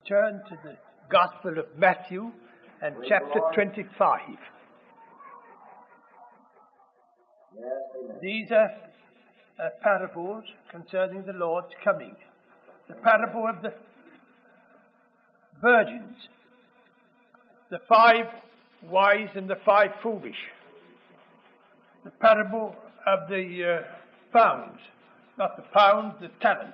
turn to the Gospel of Matthew and chapter 25. These are parables concerning the Lord's coming. The parable of the virgins, the 5 wise and the 5 foolish, the parable of the pounds, not the pounds, the talents,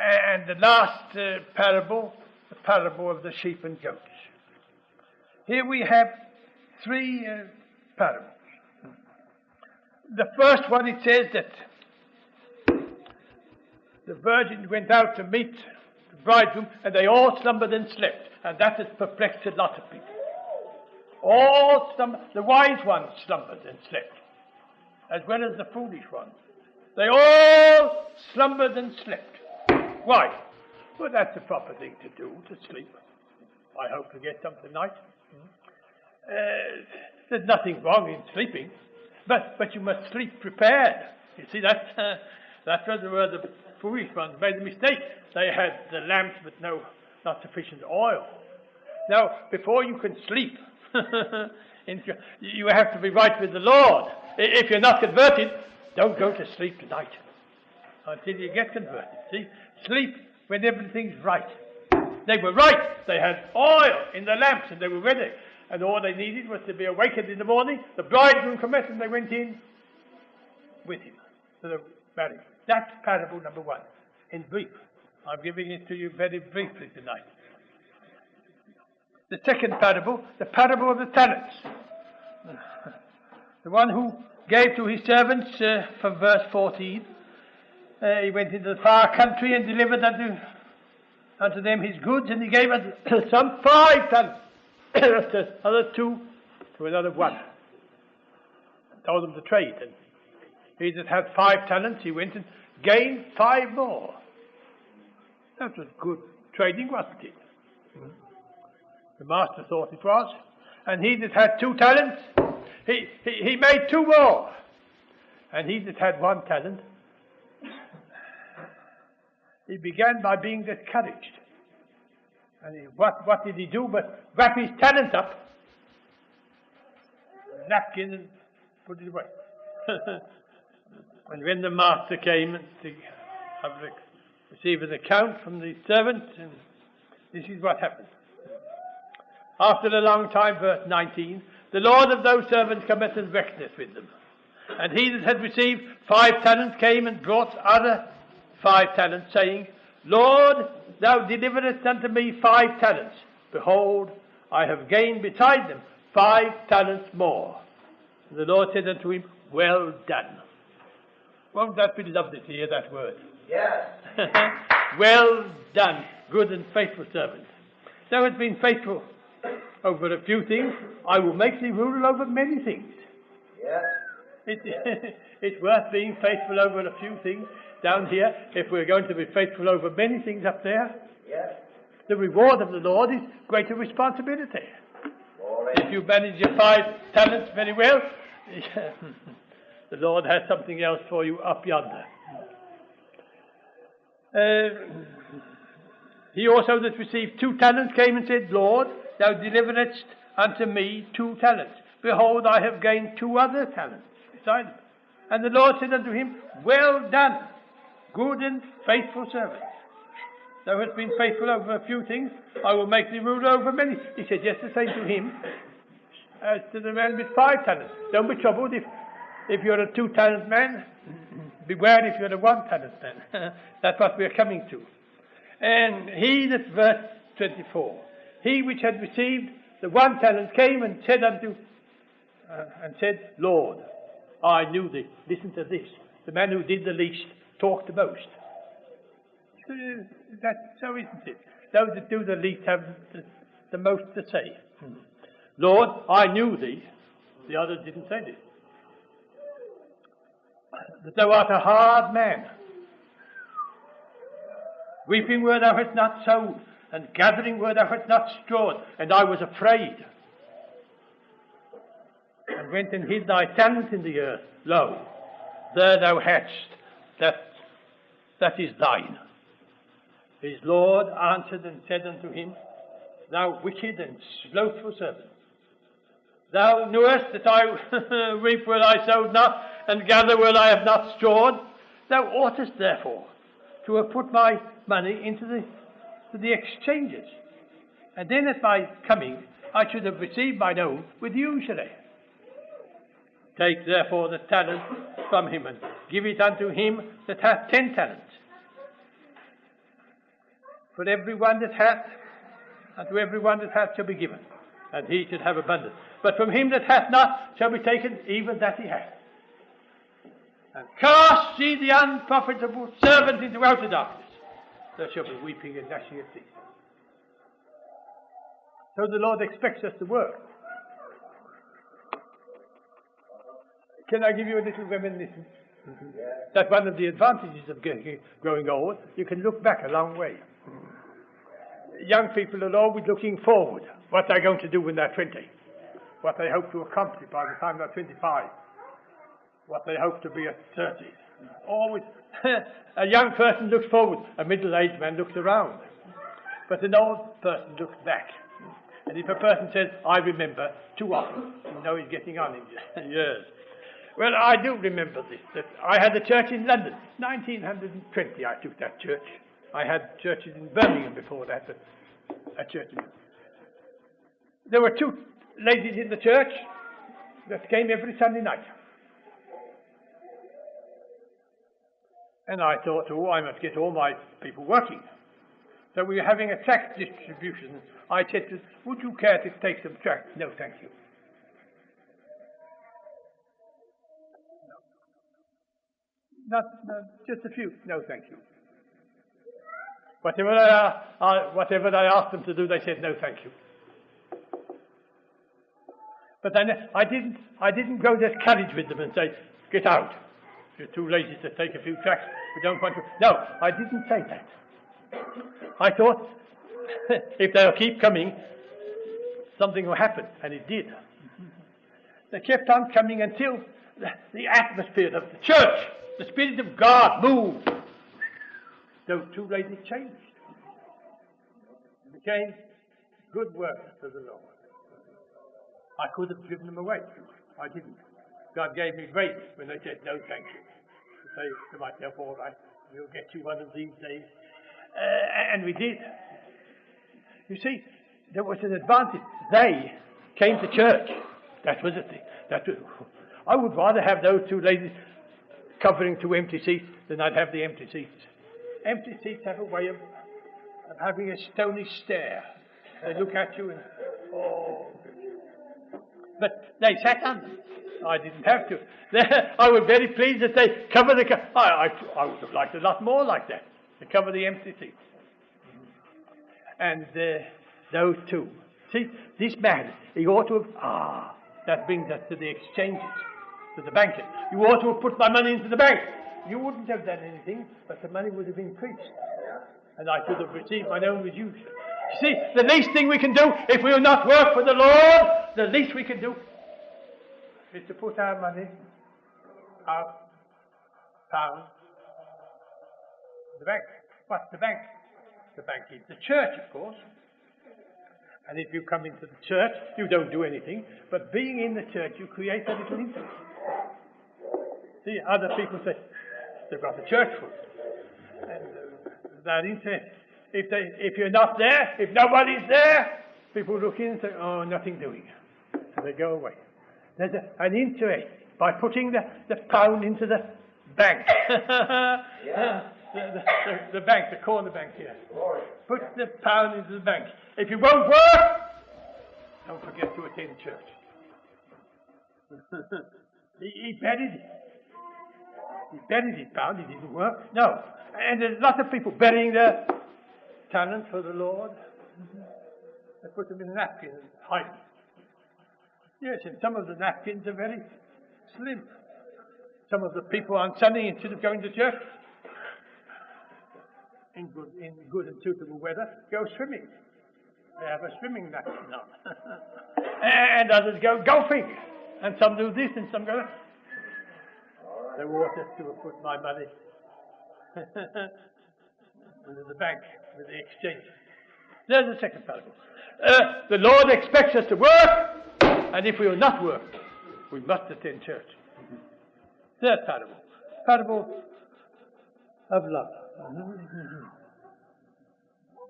and the last parable, the parable of the sheep and goats. Here we have 3 parables. The first one, it says that the virgins went out to meet the bridegroom, and they all slumbered and slept, and that has perplexed a lot of people. All slumbered. The wise ones slumbered and slept, as well as the foolish ones. They all slumbered and slept. Why? Well, that's the proper thing to do, to sleep. I hope to get some tonight. There's nothing wrong in sleeping, but you must sleep prepared. You see, that's where the foolish ones made a mistake. They had the lamps, but not sufficient oil. Now, before you can sleep, you have to be right with the Lord. If you're not converted, don't go to sleep tonight until you get converted. See, sleep when everything's right. They were right. They had oil in the lamps and they were ready. And all they needed was to be awakened in the morning. The bridegroom came and they went in with him to the marriage. That's parable number 1, in brief. I'm giving it to you very briefly tonight. The second parable, the parable of the talents. The one who gave to his servants, from verse 14, he went into the far country and delivered unto them his goods, and he gave unto some 5 talents, to other 2, to another 1. Told them to trade, and he that had 5 talents, he went and gained 5 more. That was good trading, wasn't it? The master thought it was. And he that had 2 talents, he made 2 more. And he that had 1 talent, he began by being discouraged. And what did he do but wrap his talent up, a napkin, and put it away. And when the master came to receive an account from the servant, and this is what happened. After a long time, verse 19, the Lord of those servants cometh and reckoneth with them. And he that had received 5 talents came and brought other 5 talents, saying, Lord, thou deliveredst unto me 5 talents. Behold, I have gained beside them 5 talents more. And the Lord said unto him, Well done. Won't that be lovely to hear that word? Yes. Well done, good and faithful servant. Thou hast been faithful over a few things. I will make thee ruler over many things. Yes. It's worth being faithful over a few things down here if we're going to be faithful over many things up there. Yes. The reward of the Lord is greater responsibility. If you manage your 5 talents very well, the Lord has something else for you up yonder. He also that received 2 talents came and said, Lord, thou deliveredst unto me 2 talents. Behold, I have gained 2 other talents beside them. And the Lord said unto him, Well done, good and faithful servant. Thou hast been faithful over a few things, I will make thee ruler over many. He said just the same to him as to the man with 5 talents. Don't be troubled if you're a 2-talent man. Beware if you're a 1-talent man. That's what we're coming to. And he that, verse 24, he which had received the 1 talent came and said said, Lord, I knew thee. Listen to this. The man who did the least talked the most. So isn't it? Those that do the least have the most to say. Lord, I knew thee. The other didn't say this. That thou art a hard man, reaping where thou hast not sown, and gathering where thou hast not strawed. And I was afraid, and went and hid thy talent in the earth. Lo, there thou hadst, that is thine. His Lord answered and said unto him, Thou wicked and slothful servant, thou knewest that I reap where I sowed not, and gather where I have not strawed. Thou oughtest therefore to have put my money into the exchanges, and then at my coming I should have received mine own with usury. Take therefore the talent from him, and give it unto him that hath 10 talents. For every one that hath, and to every one that hath shall be given, and he should have abundance. But from him that hath not shall be taken even that he hath. And cast ye the unprofitable servant into outer darkness. There shall be weeping and gnashing of teeth. So the Lord expects us to work. Can I give you a little reminiscence? That one of the advantages of growing old, you can look back a long way. Young people are always looking forward, what they're going to do when they're 20, what they hope to accomplish by the time they're 25, what they hope to be at 30. Always, a young person looks forward, a middle-aged man looks around, but an old person looks back. And if a person says, I remember, too often, you know he's getting on in years. Well, I do remember this, that I had a church in London. 1920 I took that church. I had churches in Birmingham before that, but a church in... There were 2 ladies in the church that came every Sunday night. And I thought, I must get all my people working. So we were having a tract distribution. I said to them, would you care to take some tracts? No, thank you. No, just a few. No, thank you. Whatever I asked them to do, they said, no, thank you. But then I didn't go just carriage with them and say, get out. You're too lazy to take a few tracts. We don't want to. No, I didn't say that. I thought, if they'll keep coming, something will happen. And it did. They kept on coming until the atmosphere of the church, the Spirit of God moved. Those 2 ladies changed. It became good work for the Lord. I could have driven them away. I didn't. God gave me grace when they said, no, thank you. To say to myself, all right, we'll get you one of these days. And we did. You see, there was an advantage. They came to church. That was the thing. I would rather have those 2 ladies covering 2 empty seats than I'd have the empty seats. Empty seats have a way of having a stony stare. They look at you and, But they sat on them. I didn't have to. I was very pleased that they covered the... I would have liked a lot more like that, to cover the empty seats. And those 2. See, this man, he ought to have... that brings us to the exchanges, to the banking. You ought to have put my money into the bank. You wouldn't have done anything, but the money would have increased. And I could have received my own reduction. You see, the least thing we can do, if we will not work for the Lord, the least we can do is to put our money, our pound, in the bank. What's the bank? The bank is the church, of course. And if you come into the church, you don't do anything, but being in the church, you create a little interest. See, other people say, they've got the church full. And that interest. If you're not there, if nobody's there, people look in and say, oh, nothing doing. And they go away. There's an interest by putting the pound into the bank. The bank, the corner bank here. Put the pound into the bank. If you won't work, don't forget to attend church. He buried it. He buried his pound, he didn't work. No. And there's lots of people burying their talents for the Lord. They put them in a napkin and hide them. Yes, and some of the napkins are very slim. Some of the people on Sunday, instead of going to church, in good and suitable weather, go swimming. They have a swimming napkin on. And others go golfing. And some do this and some go that. They ought to have put my money into the bank. with the exchange. There's the second parable. The Lord expects us to work, and if we will not work, we must attend church. Third parable. Parable of love.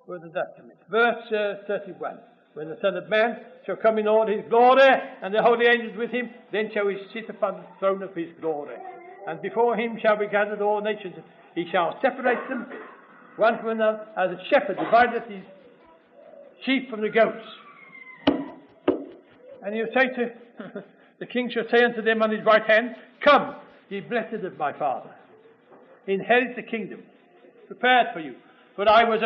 Where does that come in? Verse 31. When the Son of Man shall come in all his glory, and the holy angels with him, then shall he sit upon the throne of his glory. And before him shall be gathered all nations. He shall separate them one from another, as a shepherd divideth his sheep from the goats. And he'll say to the king shall say unto them on his right hand, Come, ye blessed of my Father, inherit the kingdom prepared for you. For I was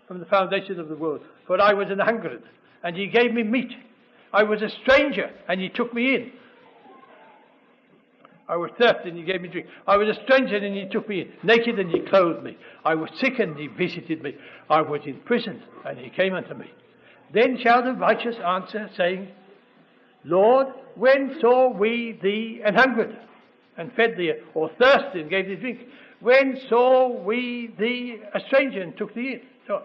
from the foundation of the world, for I was an hungered, and ye gave me meat. I was a stranger, and ye took me in. I was thirsty, and ye gave me drink. I was a stranger, and ye took me in. Naked, and ye clothed me. I was sick, and ye visited me. I was in prison, and ye came unto me. Then shall the righteous answer, saying, Lord, when saw we thee an hungered, and fed thee, or thirsty, and gave thee drink? When saw we thee a stranger, and took thee in? So,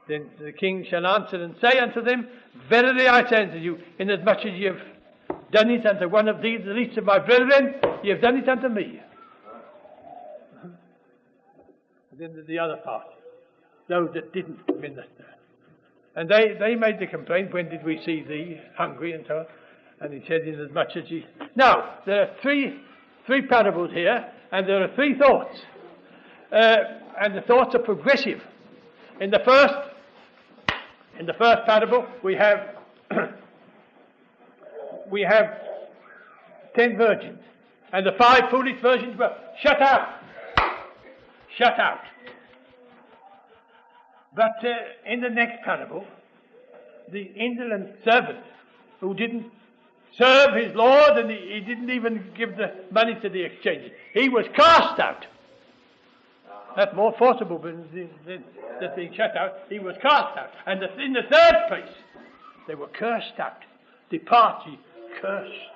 then the king shall answer and say unto them, Verily I say unto you, inasmuch as ye have done it unto one of these, the least of my brethren, ye have done it unto me. And then the other part, those that didn't minister. And they made the complaint, when did we see thee hungry, and so on. And he said, inasmuch as ye... Now, there are three parables here, and there are three thoughts. And the thoughts are progressive. In the first parable, we have 10 virgins, and the 5 foolish virgins were shut out. Shut out. But in the next parable, the indolent servant who didn't serve his Lord, and he didn't even give the money to the exchange, he was cast out. That's more forcible than being shut out. He was cast out. And in the third place, they were cursed out. Depart ye, cursed.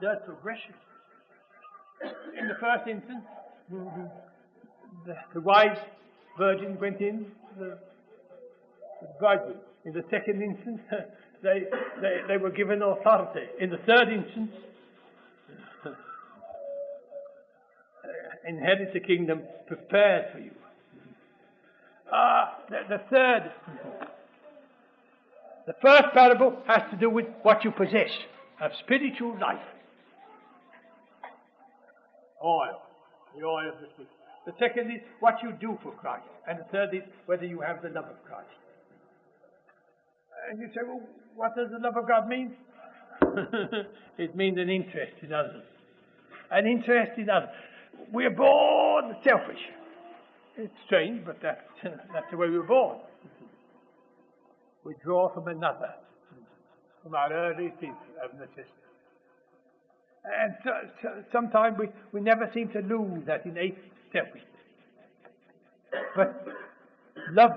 That's progression. In the first instance, the wise virgin went in, the bridegroom. In the second instance, they were given authority. In the third instance, inherit the kingdom prepared for you. The first parable has to do with what you possess of spiritual life. Oil, the oil of the Spirit. The second is what you do for Christ. And the third is whether you have the love of Christ. And you say, well, what does the love of God mean? It means an interest in others. An interest in others. We are born selfish. It's strange, but that's the way we were born. We draw from another, from our early teeth of necessity. And sometimes we never seem to lose that innate selfishness. But love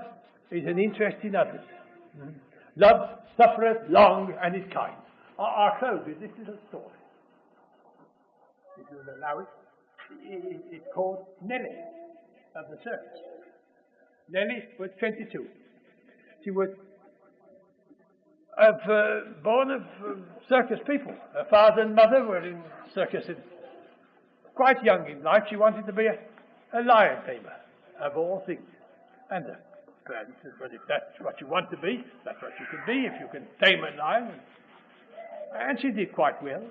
is an interest in others. Love suffereth long and is kind. Our close with this little story, if you will allow it. It's called Nellie of the circus. Nellie was 22. She was born of circus people. Her father and mother were in circuses. Quite young in life, she wanted to be a lion tamer, of all things. And the parents said, well, if that's what you want to be, that's what you can be, if you can tame a lion. And she did quite well.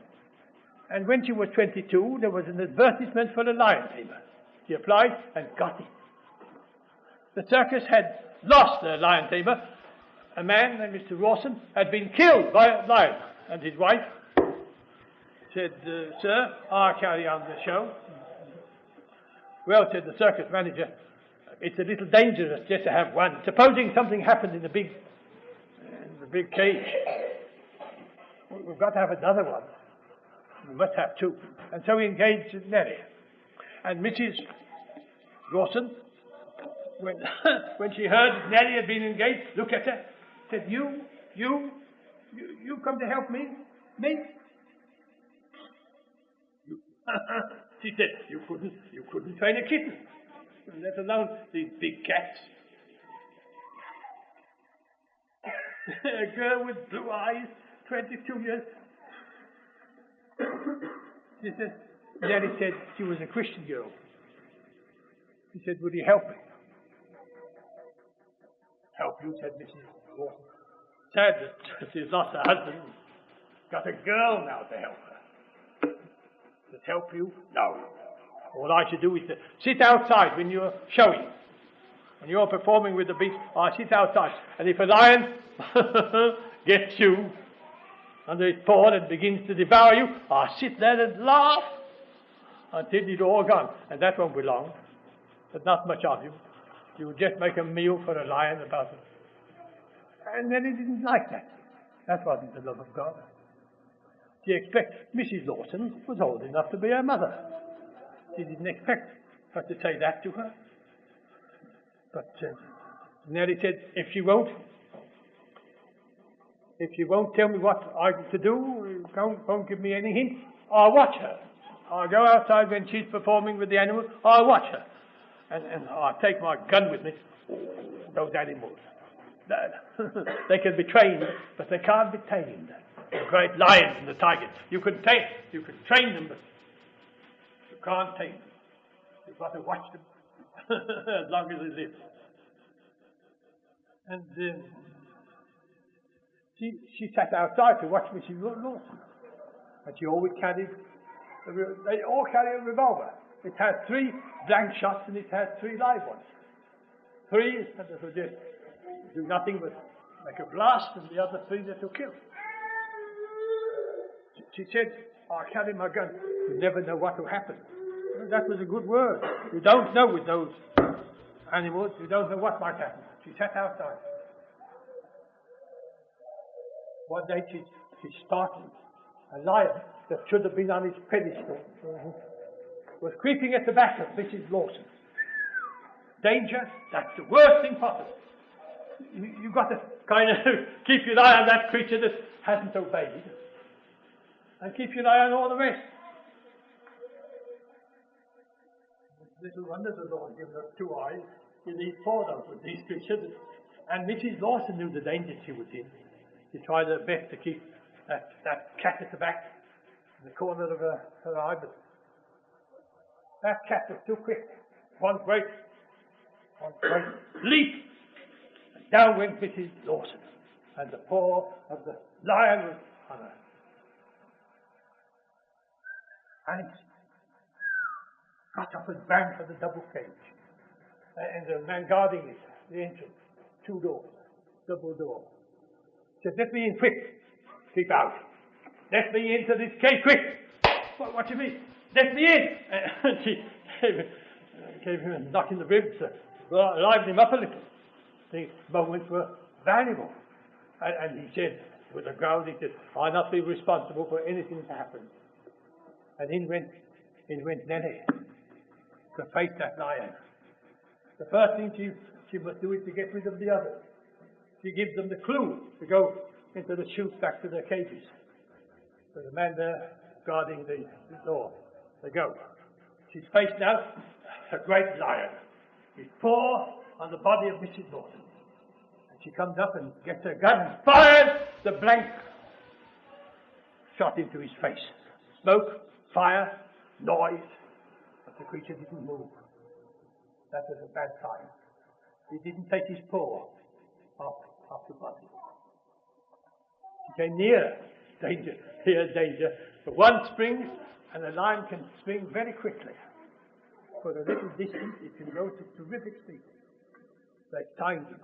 And when she was 22, there was an advertisement for a lion tamer. She applied and got it. The circus had lost their lion tamer. A man named Mr. Rawson had been killed by a lion, and his wife said, Sir, I'll carry on the show. Well, said the circus manager, it's a little dangerous just to have one. Supposing something happened in the big cage, we've got to have another one. We must have two. And so he engaged Nellie. And Mrs. Rawson, when she heard that Nellie had been engaged, looked at her, said, You come to help me? Me? She said, you couldn't train a kitten. let alone these big cats. A girl with blue eyes, 22 years. She said, Daddy said she was a Christian girl. He said, would he help me? Help you, said Mrs. Lawson. Sad that she's lost her husband. Got a girl now to help her. To help you? No. All I should do is to sit outside when you're showing. When you're performing with the beast, I sit outside. And if a lion gets you under his paw and begins to devour you, I sit there and laugh until it's all gone. And that won't be long. There's not much of you. You would just make a meal for a lion about it. And then he didn't like that. That wasn't the love of God. She expected, Mrs. Lawson was old enough to be her mother. She didn't expect her to say that to her. But Nellie said, if she won't tell me what I'm to do, won't give me any hint, I'll watch her. I'll go outside when she's performing with the animals, I'll watch her. And I'll take my gun with me. Those animals. They can be trained, but they can't be tamed. The great lions and the tigers. You can train them, but you can't tame them. You've got to watch them as long as they live. And she sat outside to watch Mrs. Lawson. And she always carried, they all carry a revolver. It had 3 blank shots and it had 3 live ones. 3 that would just do nothing but make a blast, and the other 3 that will kill. She said, I carry my gun. You never know what will happen. That was a good word. You don't know with those animals, you don't know what might happen. She sat outside. One day she startled. A lion that should have been on his pedestal was creeping at the back of Mrs. Lawson. Danger, that's the worst thing possible. You've got to kind of keep your eye on that creature that hasn't obeyed, and keep your eye on all the rest. Little wonder the Lord gives us 2 eyes. He needs 4 of them with these creatures. And Mrs. Lawson knew the danger she was in. She tried her best to keep that cat at the back, in the corner of her eye, but that cat was too quick. One great leap, and down went Mrs. Lawson, and the paw of the lion was on her. And he got up and ran for the double cage. And the man guarding it, the entrance, 2 doors, double door, said, let me in quick. Keep out. Let me into this cage quick. What do you mean? Let me in. And she gave him a knock in the ribs, livened him up a little. The moments were valuable. And he said, with a growl, he said, I'll not be responsible for anything that happens. And in went Nellie to face that lion. The first thing she must do is to get rid of the others. She gives them the clue to go into the chute back to their cages. So the man there guarding the door, they go. She's faced now a great lion. His paw on the body of Mrs. Lawson. And she comes up and gets her gun and fires the blank shot into his face. Smoke, fire, noise, but the creature didn't move. That was a bad sign. He didn't take his paw off the body. He came near danger, near danger. But one spring, and a lion can spring very quickly. For a little distance, it can go to terrific speed. They timed him.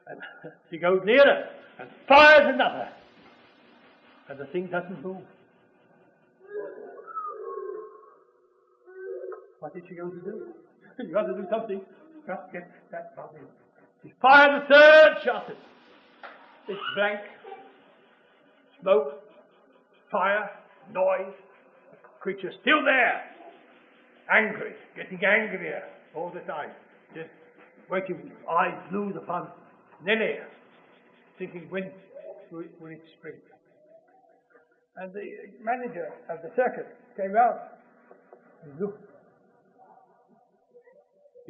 And she goes nearer and fires another. And the thing doesn't move. What is she going to do? You've got to do something. Just get that body. He fired the 3rd shot. It's blank. Smoke, fire, noise. The creature's still there. Angry, getting angrier all the time. Just waiting with eyes glued upon Nellie, thinking when will it spring. And the manager of the circus came out. He looked.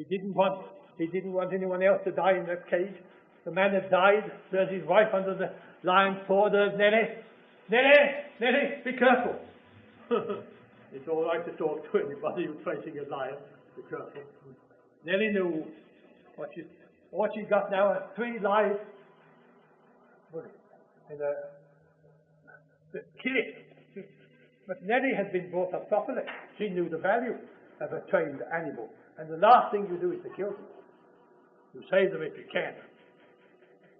He didn't want anyone else to die in that cage. The man had died. There's his wife under the lion's paw. There's Nellie. Nellie, be careful. It's all right to talk to anybody who's facing a lion. Be careful. Nellie knew what she got now are 3 live bullets. Kill it. But Nellie had been brought up properly. She knew the value of a trained animal. And the last thing you do is to kill them. You save them if you can.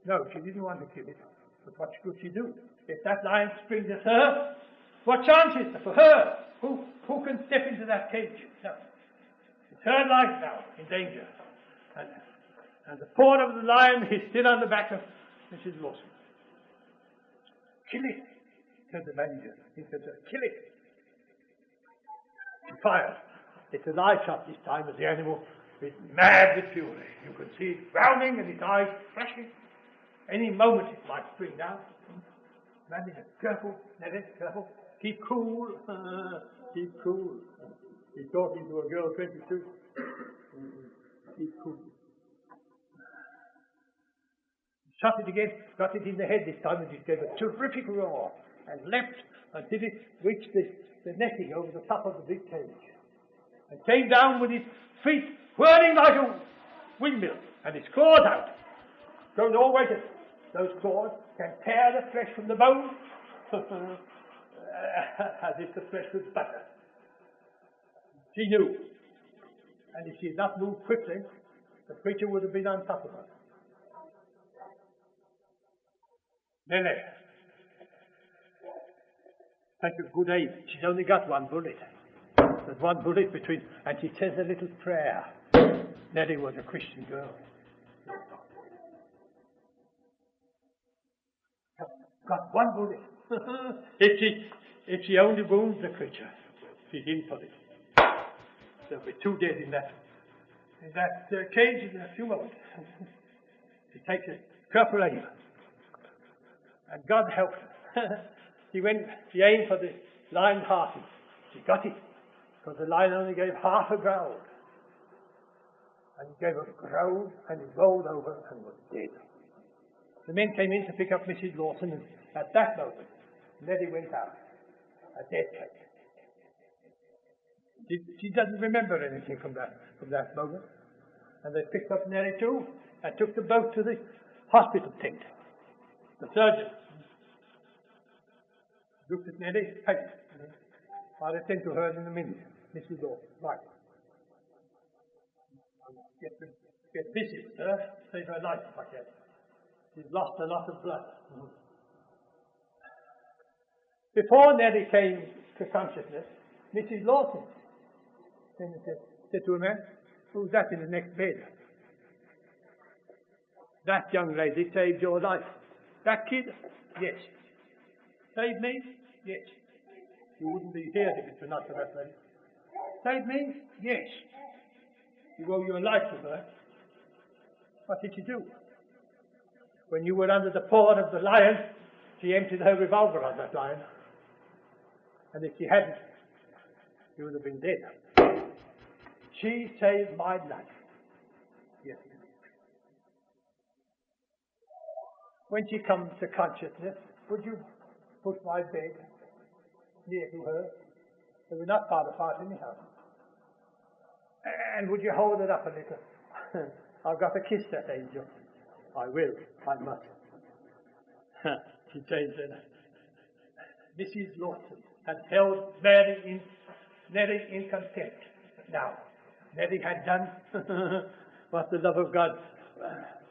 No, she didn't want to kill it. But what could she do? If that lion springs at her, what chance is there for her? Who can step into that cage? No. It's her life now in danger. And the paw of the lion is still on the back of Mrs. Lawson. Kill it, said the manager. He said, kill it. She fired. It's a live shot this time, as the animal is mad with fury. You can see it rounding and its eyes flashing. Any moment it might spring down. Manager, careful, Nellie, careful. Keep cool. Keep cool. He's talking to a girl 22. Keep cool. Shot it again, got it in the head this time, and it gave a terrific roar and leapt until it reached the netting over the top of the big cage and came down with its feet whirling like a windmill and its claws out. Don't always. Those claws can tear the flesh from the bone as if the flesh was butter. She knew, and if she had not moved quickly, the creature would have been on top of her. Nellie, take a good aim. She's only got 1 bullet. There's 1 bullet between, and she says a little prayer. Nellie was a Christian girl. Got 1 bullet. If she only wounds the creature, she's in for it. There'll be 2 dead in that cage in a few moments. She takes a careful aim. And God helped her. She aimed for the lion's heart. She got it. Because the lion only gave half a growl. And he gave a growl and he rolled over and was dead. The men came in to pick up Mrs. Lawson, and at that moment, Nellie went out. A dead cat. She doesn't remember anything from that moment. And they picked up Nellie too and took them both to the hospital tent. The surgeon looked at Nellie, hey, I'll attend to her in a minute. Mrs. Lawson, right. Get busy with her, save her life if I can. She's lost a lot of blood. Before Nellie came to consciousness, Mrs. Lawson said to a man, who's that in the next bed? That young lady saved your life. That kid? Yes. Saved me? Yes. You wouldn't be here if it were not for that lady. Saved me? Yes. You owe your life to her. What did she do? When you were under the paw of the lion, she emptied her revolver on that lion. And if she hadn't, you would have been dead. She saved my life. Yes. When she comes to consciousness, would you put my bed near to her? They were not far apart anyhow. And would you hold it up a little? I've got to kiss that angel. I will. I must. She says that Mrs. Lawson had held Nellie in contempt. Now, Nellie had done what the love of God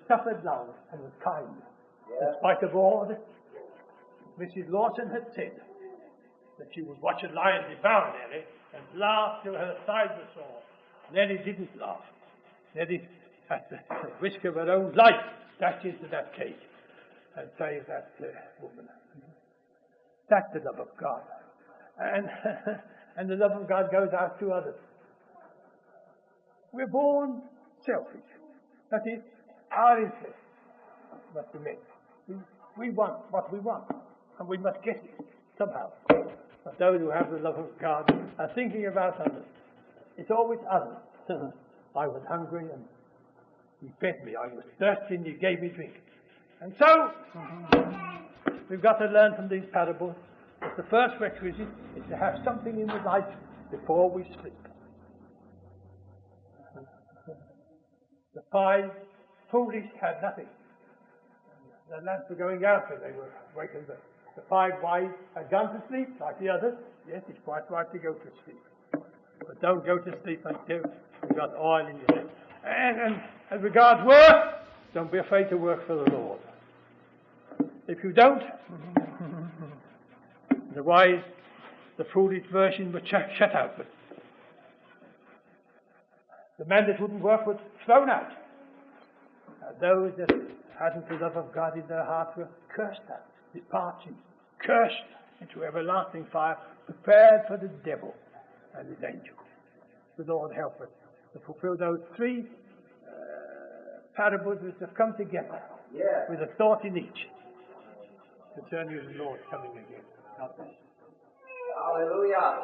suffered long and was kind. In spite of all, Mrs. Lawson had said that she would watch a lion devour Nellie and laugh till her sides were sore. Nellie didn't laugh. Nellie, at the risk of her own life, dashed into that cage and saved that woman. That's the love of God. And the love of God goes out to others. We're born selfish. That is, our interest must be met. We want what we want, and we must get it somehow. But those who have the love of God are thinking about others. It's always others. I was hungry and he fed me. I was thirsty and he gave me drink. And so, we've got to learn from these parables that the first requisite is to have something in the life before we sleep. The 5 foolish had nothing. The lamps were going out when they were wakened. The 5 wise had gone to sleep like the others. Yes, it's quite right to go to sleep. But don't go to sleep until you've got oil in your head. And as regards work, don't be afraid to work for the Lord. If you don't, the wise, the foolish version were shut out. But the man that wouldn't work was thrown out. Those that hadn't the love of God in their hearts were cursed out, departing, cursed into everlasting fire, prepared for the devil and his angels. The Lord help us to fulfill those 3 parables which have come together with a thought in each concerning the Lord coming again. God bless. Hallelujah.